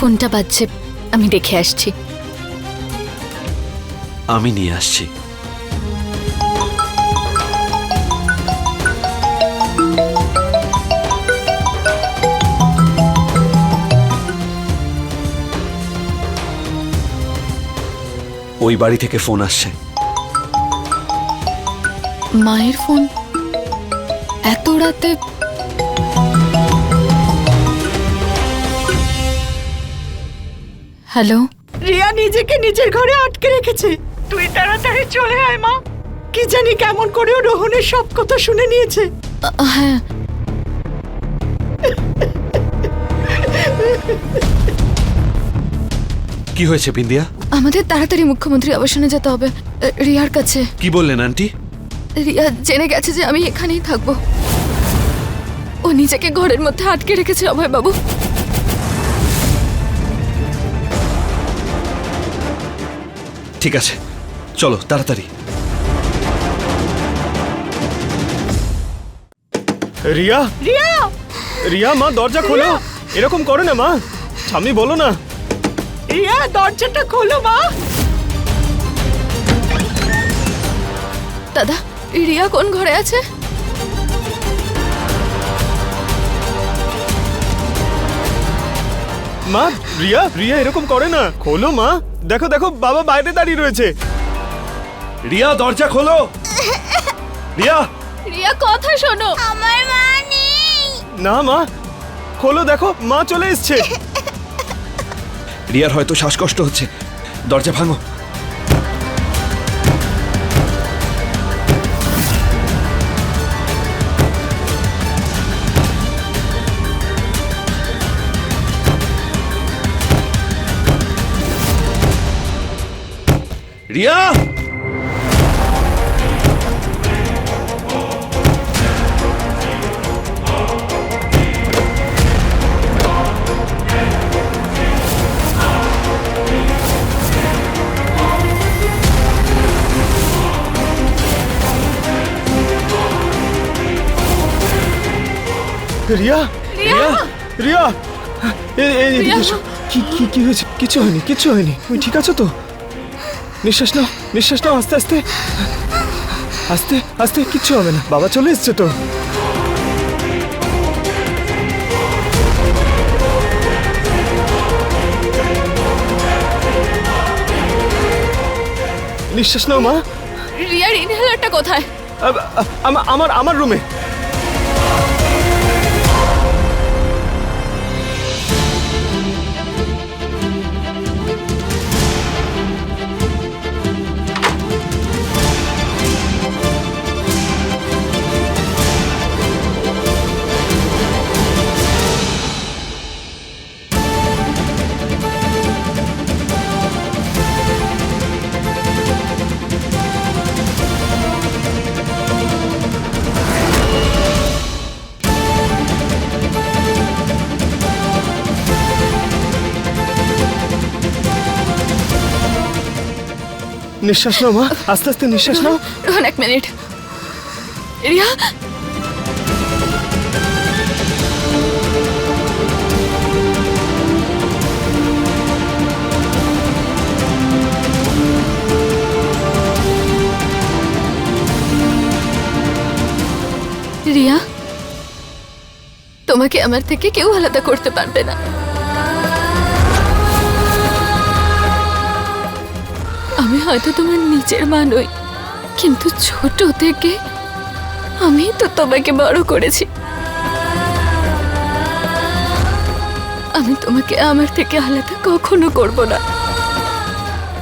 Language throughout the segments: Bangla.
ফোনটা বাজছে, আমি দেখে আসছি। আমি নিয়ে আসছি। ওই বাড়ি থেকে ফোন আসছে। মায়ের ফোন এত রাতে? হ্যালো। রিয়া নিজেকে নিজের ঘরে আটকে রেখেছে। তুই তাড়াতাড়ি চলে আয় মা। কি জানি কেমন করেও রোহনের সব কথা শুনে নিয়েছে। হ্যাঁ, কি হয়েছে বিন্দিয়া? আমাদের তাড়াতাড়ি মুখ্যমন্ত্রী আবাসনে যেতে হবে, রিয়ার কাছে। কি বললেন আন্টি? রিয়া জেনে গেছে যে আমি এখানেই থাকবো। ও নিজেকে ঘরের মধ্যে আটকে রেখেছে অভয় বাবু। ঠিক আছে, চলো তাড়াতাড়ি। রিয়া, রিয়া, রিয়া মা দরজা খোলো। এরকম করো না মা, সামনে বলো না। রিয়া দরজাটা খোলো মা। দাদা, রিয়া কোন ঘরে আছে? মা, রিয়া রিয়া এরকম করে না, খোলো মা। দেখো দেখো বাবা বাইরে দাঁড়িয়ে রয়েছে। রিয়া দরজা খোলো। রিয়া, রিয়া কথা শোনো। আমার মা নেই। না মা, খোলো, দেখো মা চলে এসছে। রিয়ার হয়তো শ্বাসকষ্ট হচ্ছে, দরজা ভাঙো। রিয়া, রিয়া, রিয়া, রিয়া, এদিকে রিয়া। এসো। কি কি কি হয়েছে? কিছু হয়নি, কিছু হয়নি। তুমি ঠিক আছো তো? নিঃশ্বাস নাও, নিঃশ্বাস নাও আস্তে আস্তে আস্তে আস্তে। কিচ্ছু হবে না, বাবা চলে এসছে তো। নিঃশ্বাস নাও মা। রিয়ার ইনহেলারটা কোথায়? আমার আমার রুমে। নিঃশ্বাস নাও মা, আস্তে আস্তে নিঃশ্বাস নাও। রোহন, এক মিনিট। রিয়া, রিয়া, তোমাকে আমার থেকে কেউ আলাদা করতে পারবে না। আমি হয়তো তোমার নিজের মা নই, কিন্তু ছোট থেকে আমি তো তোমাকে বড় করেছি। আমি তোমাকে আমার থেকে আলাদা কখনো করব না।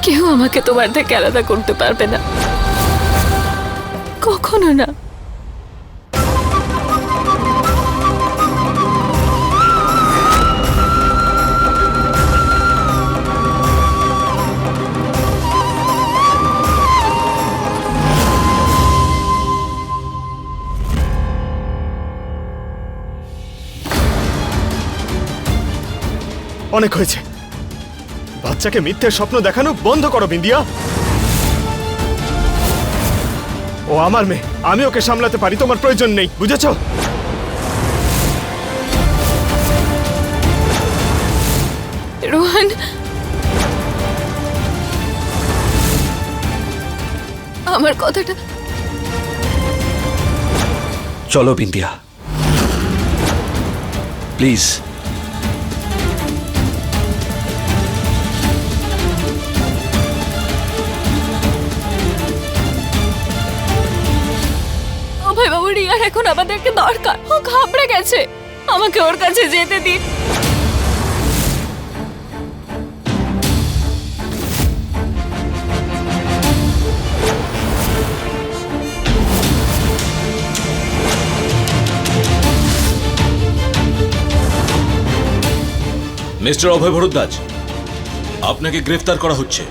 কেউ আমাকে তোমার থেকে আলাদা করতে পারবে না, কখনো না। অনেক হয়েছে। বাচ্চাকে মিথ্যে স্বপ্ন দেখানো বন্ধ করো বিন্দিয়া। ও আমার মেয়ে, আমি ওকে সামলাতে পারি, তোমার প্রয়োজন নেই, বুঝেছো? রোহন, আমার কথাটা। চলো বিন্দিয়া, প্লিজ। অভয় বাবু, রিয়ার এখন আমাদেরকে দরকার। ও ঘাবড়ে গেছে, আমাকে ওর কাছে যেতে দিন। মিস্টার অভয় ভরদ্বাজ, আপনাকে গ্রেফতার করা হচ্ছে।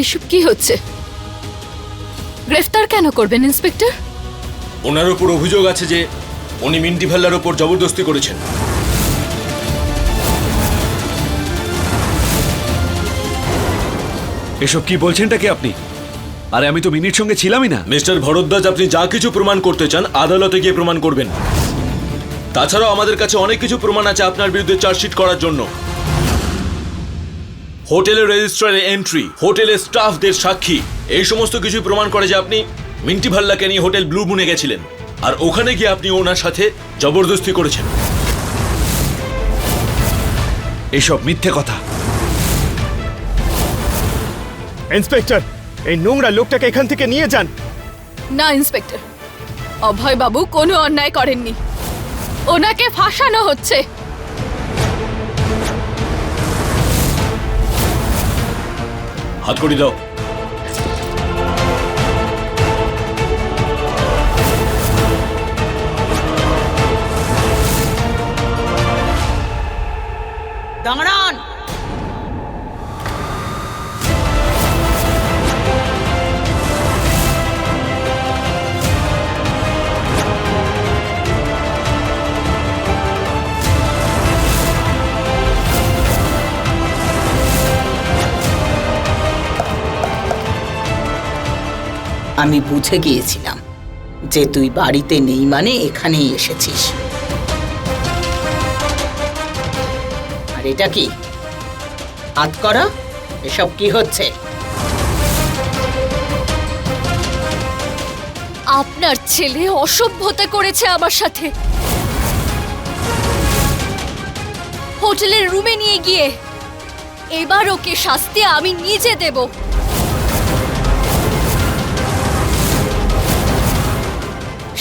এসব কি হচ্ছে? গ্রেফতার কেন করবেন ইন্সপেক্টর? ওনার উপর অভিযোগ আছে যে উনি মিন্টি ভাল্লার উপর জবরদস্তি করেছেন। এসব কি বলছেনটা কি আপনি? আরে আমি তো মিনির সঙ্গে ছিলামই না। মিস্টার ভরদ্বাজ, আপনি যা কিছু প্রমাণ করতে চান আদালতে গিয়ে প্রমাণ করবেন। তাছাড়াও আমাদের কাছে অনেক কিছু প্রমাণ আছে আপনার বিরুদ্ধে চার্জশিট করার জন্য। হোটেলের রেজিস্ট্রারে এন্ট্রি, হোটেলের স্টাফদের সাক্ষী, এই সমস্ত কিছু প্রমাণ করে যে আপনি মিন্টি ভাল্লাকে নিয়ে হোটেল ব্লু মুনে গেছিলেন আর ওখানে গিয়ে আপনি ওনার সাথে জবরদস্তি করেছেন। এসব মিথ্যে কথা। ইন্সপেক্টর, এই নোংরা লোকটাকে এখান থেকে নিয়ে যান। না ইন্সপেক্টর, অভয় বাবু কোনো অন্যায় করেননি, ওনাকে ফাঁসানো হচ্ছে। হাতকড়ি দাও। দাঁড়ান। আমি বুঝে গিয়েছিলাম যে তুই বাড়িতে নেই, মানে এখানেই এসেছিস। আর এটা কি হাত করা? এসব কি হচ্ছে? আপনার ছেলে অসভ্যতা করেছে আমার সাথে, হোটেলের রুমে নিয়ে গিয়ে। এবার ওকে শাস্তি আমি নিজে দেব।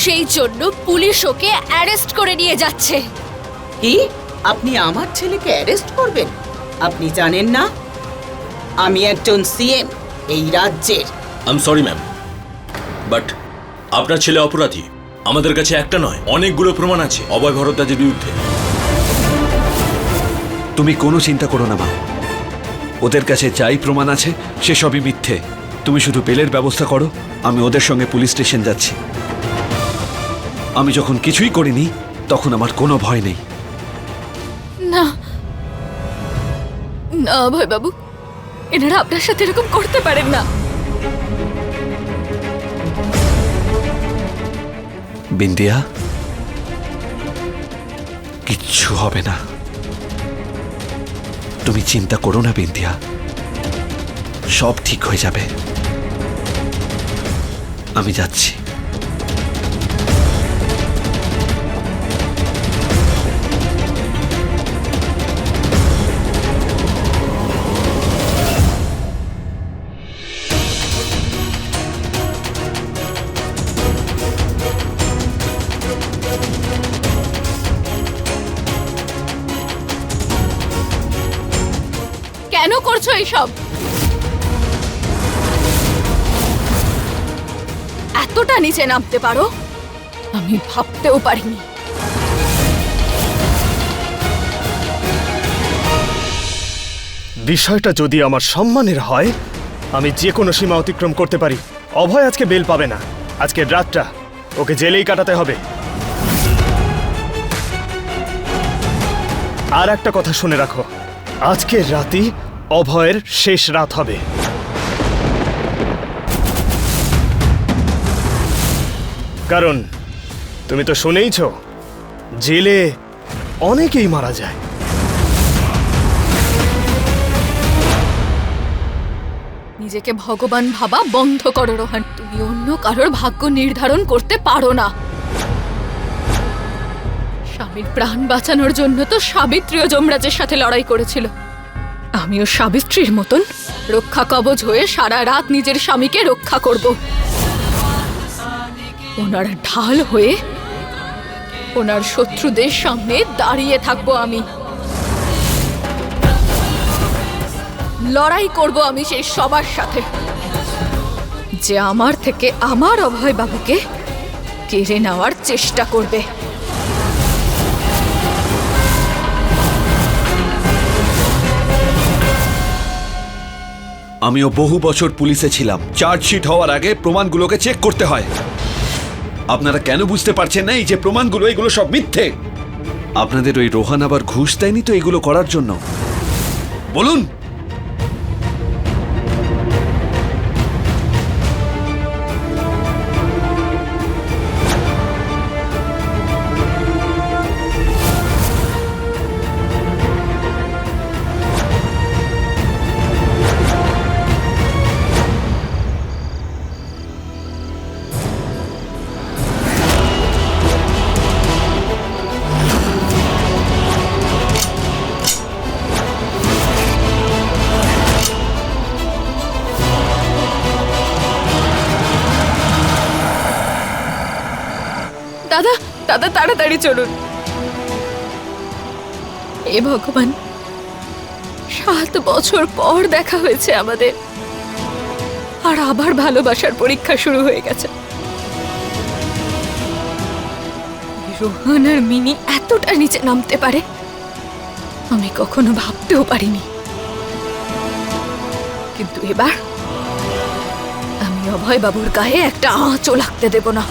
সেই জন্য পুলিশ ওকে অ্যারেস্ট করে নিয়ে যাচ্ছে। কি? আপনি আমার ছেলেকে অ্যারেস্ট করবেন? আপনি জানেন না আমি একজন সিএম এই রাজ্যের? I am sorry ma'am, but আপনার ছেলে অপরাধী। আমাদের কাছে একটা নয়, অনেকগুলো প্রমাণ আছে অভয় ভরদ্বাজের বিরুদ্ধে। তুমি কোনো চিন্তা করো না মা, ওদের কাছে যাই প্রমাণ আছে সেসবই মিথ্যে। তুমি শুধু বেলের ব্যবস্থা করো, আমি ওদের সঙ্গে পুলিশ স্টেশন যাচ্ছি। আমি যখন কিছুই করিনি তখন আমার কোনো ভয় নেই। না না অভয় বাবু, এনারা আপনার সাথে এরকম করতে পারেন না। বিন্দিয়া, কিচ্ছু হবে না, তুমি চিন্তা করো না বিন্দিয়া, সব ঠিক হয়ে যাবে। আমি যাচ্ছি। কেন করছো এইসব? এতটা নিচে নামতে পারো আমি ভাবতেও পারিনি। বিষয়টা যদি আমার সম্মানের হয়, আমি যে কোনো সীমা অতিক্রম করতে পারি। অভয় আজকে বেল পাবে না। আজকের রাতটা ওকে জেলেই কাটাতে হবে। আর একটা কথা শুনে রাখো, আজকের রাতই অভয়ের শেষ রাত হবে। কারণ তুমি তো শুনেইছ জেলে অনেকেই মারা যায়। নিজেকে ভগবান ভাবা বন্ধ করো রোহন। তুমি অন্য কারোর ভাগ্য নির্ধারণ করতে পারো না। স্বামীর প্রাণ বাঁচানোর জন্য তো সাবিত্রীও যমরাজের সাথে লড়াই করেছিল। আমিও সাবিত্রীর মতন রক্ষা কবচ হয়ে সারা রাত নিজের স্বামীকে রক্ষা করব। ওনার ঢাল হয়ে ওনার শত্রুদের সামনে দাঁড়িয়ে থাকবো আমি। লড়াই করব আমি সেই সবার সাথে যে আমার থেকে আমার অভয় বাবুকে কেড়ে নেওয়ার চেষ্টা করবে। আমিও বহু বছর পুলিশে ছিলাম। চার্জশিট হওয়ার আগে প্রমাণগুলোকে চেক করতে হয়। আপনারা কেন বুঝতে পারছেন না এই যে প্রমাণগুলো এগুলো সব মিথ্যে? আপনাদের ওই রোহান আবার ঘুষ দেয়নি তো এগুলো করার জন্য? বলুন। দাদা দাদা তাড়াতাড়ি চলুন। হে ভগবান, 7 বছর পর দেখা হয়েছে আমাদের, আর আবার ভালোবাসার পরীক্ষা শুরু হয়ে গেছে। রোহন আর মিনি এতটা নিচে নামতে পারে আমি কখনো ভাবতেও পারিনি। কিন্তু এবার আমি অভয় বাবুর গায়ে একটা আঁচও লাগতে দেব না।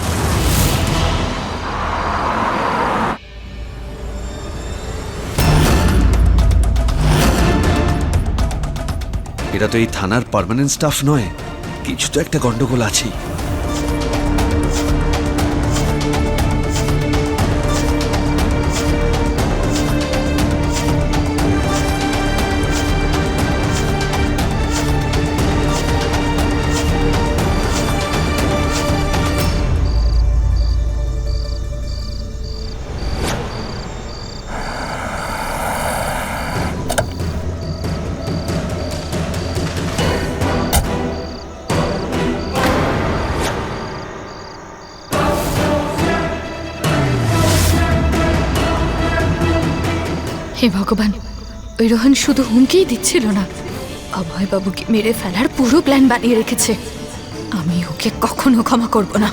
এরা তো এই থানার পার্মানেন্ট স্টাফ নয়, কিছু তো একটা গন্ডগোল আছে। হে ভগবান, ওই রোহন শুধু হুমকিই দিচ্ছিল না, অভয় বাবুকে মেরে ফেলার পুরো প্ল্যান বানিয়ে রেখেছে। আমি ওকে কখনো ক্ষমা করব না।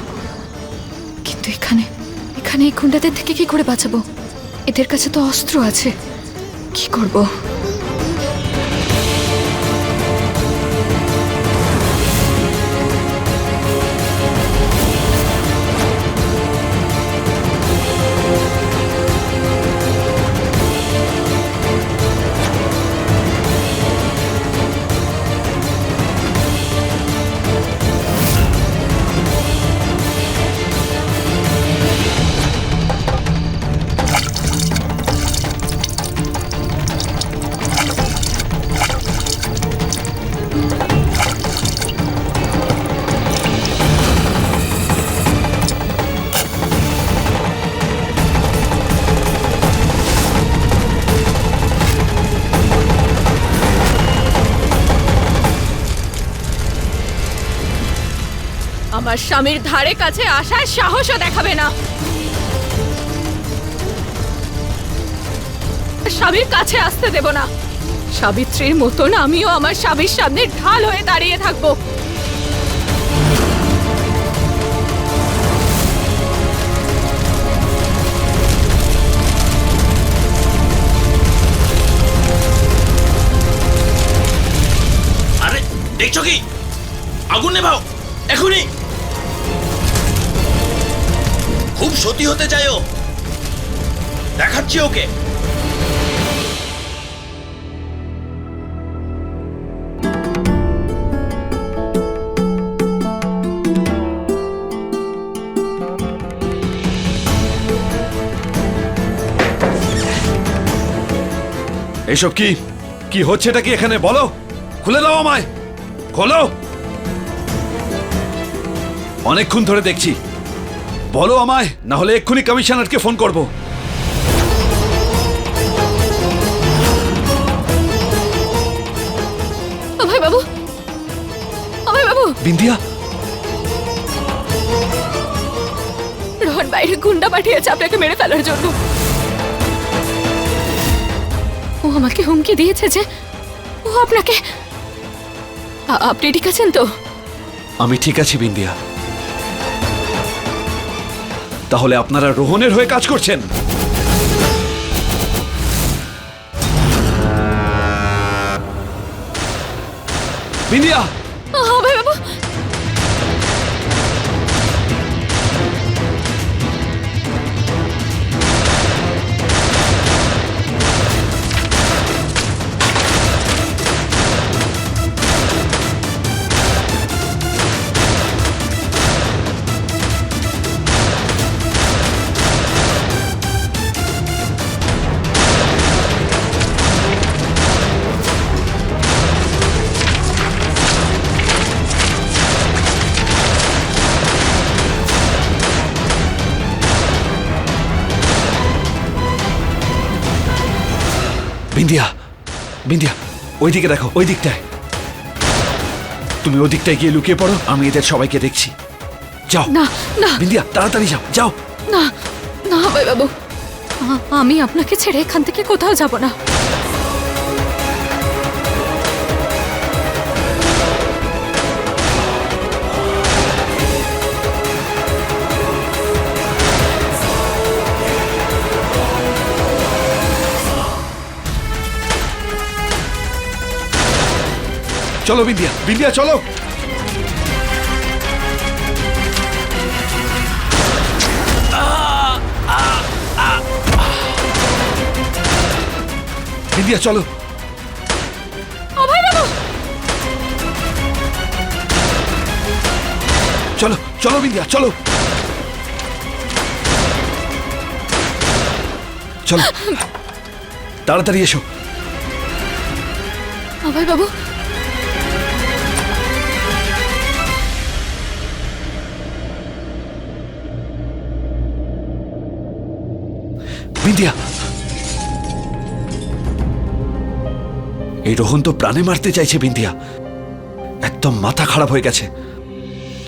কিন্তু এখানে এখানে এই গুন্ডাদের থেকে কি করে বাঁচাবো? এদের কাছে তো অস্ত্র আছে, কি করব? আমার স্বামীর ধারে কাছে আসার সাহসও দেখাবে না। স্বামীর কাছে আসতে দেব না। সাবিত্রীর মতন আমিও আমার স্বামীর সামনে ঢাল হয়ে দাঁড়িয়ে থাকবো। আরে দেখছো কি? আগুন নেভাও এখনই। খুব সতী হতে চায় ও, দেখাচ্ছি ওকে। এসব কি কি হচ্ছেটা কি এখানে বলো? খুলে দাও আমায়, খোলো। অনেকক্ষণ ধরে দেখছি, বলো আমায়, না হলে এক্ষুনি কমিশনারকে ফোন করব। অভয় বাবু, অভয় বাবু, বিন্দিয়া, রোহন বাইরে গুন্ডা পাঠিয়েছে আপনাকে মেরে ফেলার জন্য। ও আমাকে হুমকি দিয়েছে যে ও আপনাকে। আপনি ঠিক আছেন তো? আমি ঠিক আছি বিন্দিয়া। তাহলে আপনারা রোহনের হয়ে কাজ করছেন? বিন্দিয়া, অভয় বাবু, বিন্দিয়া, বিন্দিয়া, ওইদিকে দেখো, ওই দিকটায়। তুমি ওই দিকটায় গিয়ে লুকিয়ে পড়ো, আমি এদের সবাইকে দেখছি। যাও না না বিন্দিয়া, তাড়াতাড়ি যাও, যাও। না না অভয় বাবু, আমি আপনাকে ছেড়ে এখান থেকে কোথাও যাব না। চলো বিন্দিয়া, বিন্দিয়া চলো। বিন্দিয়া চলো। অভয় বাবু, চলো চলো বিন্দিয়া, চলো চলো, তাড়াতাড়ি এসো। অভয় বাবু, বিন্দিয়া, এই রোহন তো প্রাণে মারতে চাইছে বিন্দিয়া। একদম মাথা খারাপ হয়ে গেছে।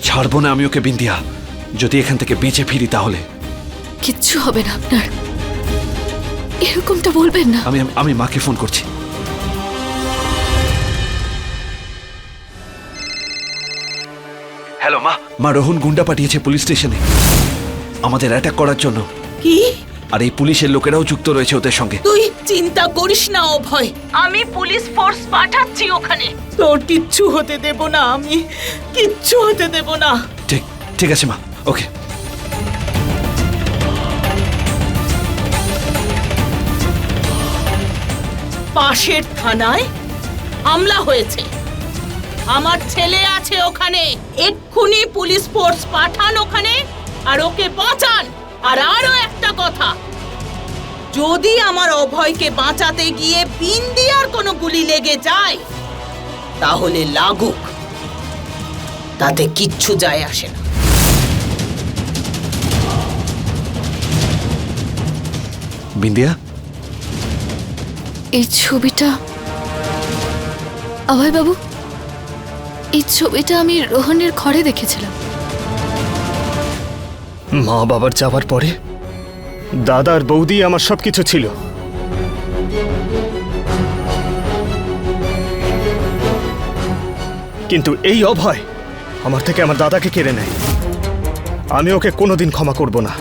ছাড়বো না আমি ওকে বিন্দিয়া। যদি এখান থেকে বেঁচে ফিরি তাহলে। কিচ্ছু হবে না আপনার, এরকমটা বলবেন না। আমি আমি মাকে ফোন করছি। হ্যালো মা। মা, রোহন গুন্ডা পাঠিয়েছে পুলিশ স্টেশনে আমাদের অ্যাটাক করার জন্য। কি? আর এই পুলিশের লোকেরাও যুক্ত রয়েছে ওদের সঙ্গে। তুই চিন্তা করিস না অভয়, আমি পুলিশ ফোর্স পাঠাচ্ছি ওখানে। তোর কিচ্ছু হতে দেব না, আমি কিচ্ছু হতে দেব না। ঠিক ঠিক আছে মা, ওকে। পাশের থানায় হামলা হয়েছে, আমার ছেলে আছে ওখানে। এক্ষুনি পুলিশ ফোর্স পাঠান ওখানে আর ওকে বাঁচান। আর আরো একটা কথা, যদি আমার অভয়কে বাঁচাতে গিয়ে বিন্দিয়ার কোনো গুলি লেগে যায় তাহলে লাগুক, তাতে কিচ্ছু যায় আসে না। বিন্দিয়া, এই ছবিটা অভয় বাবু, এই ছবিটা আমি রোহনের ঘরে দেখেছিলাম। মা বাবার যাওয়ার পরে দাদার বৌদি আমার সবকিছু ছিল। কিন্তু এই অভয় আমার থেকে আমার দাদাকে কেড়ে নেয়। আমি ওকে কোনোদিন ক্ষমা করব না,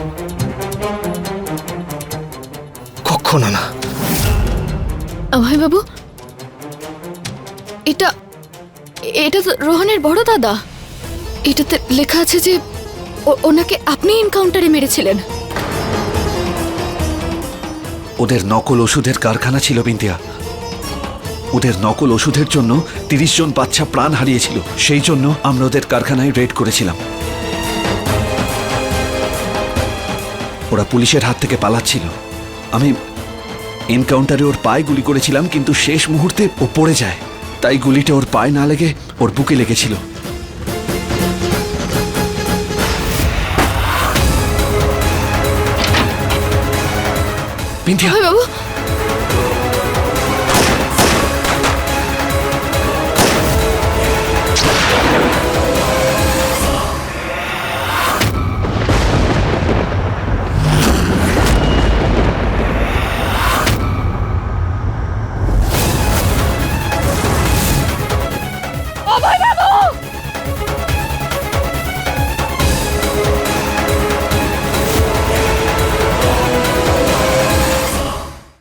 কখনো না। অভয় বাবু, এটা এটা তো রোহনের বড় দাদা। এটাতে লেখা আছে যে ওনাকে আপনি এনকাউন্টারে মেরেছিলেন। ওদের নকল ওষুধের কারখানা ছিল বিন্দিয়া। ওদের নকল ওষুধের জন্য ৩০ জন বাচ্চা প্রাণ হারিয়েছিল। সেই জন্য আমরা ওদের কারখানায় রেড করেছিলাম। ওরা পুলিশের হাত থেকে পালাচ্ছিল। এনকাউন্টারে ওর পায়ে গুলি করেছিলাম, কিন্তু শেষ মুহূর্তে ও পড়ে যায়, তাই গুলিটা ওর পায়ে না লেগে ওর বুকে লেগেছিল। বিন্ধিয়া, বাবু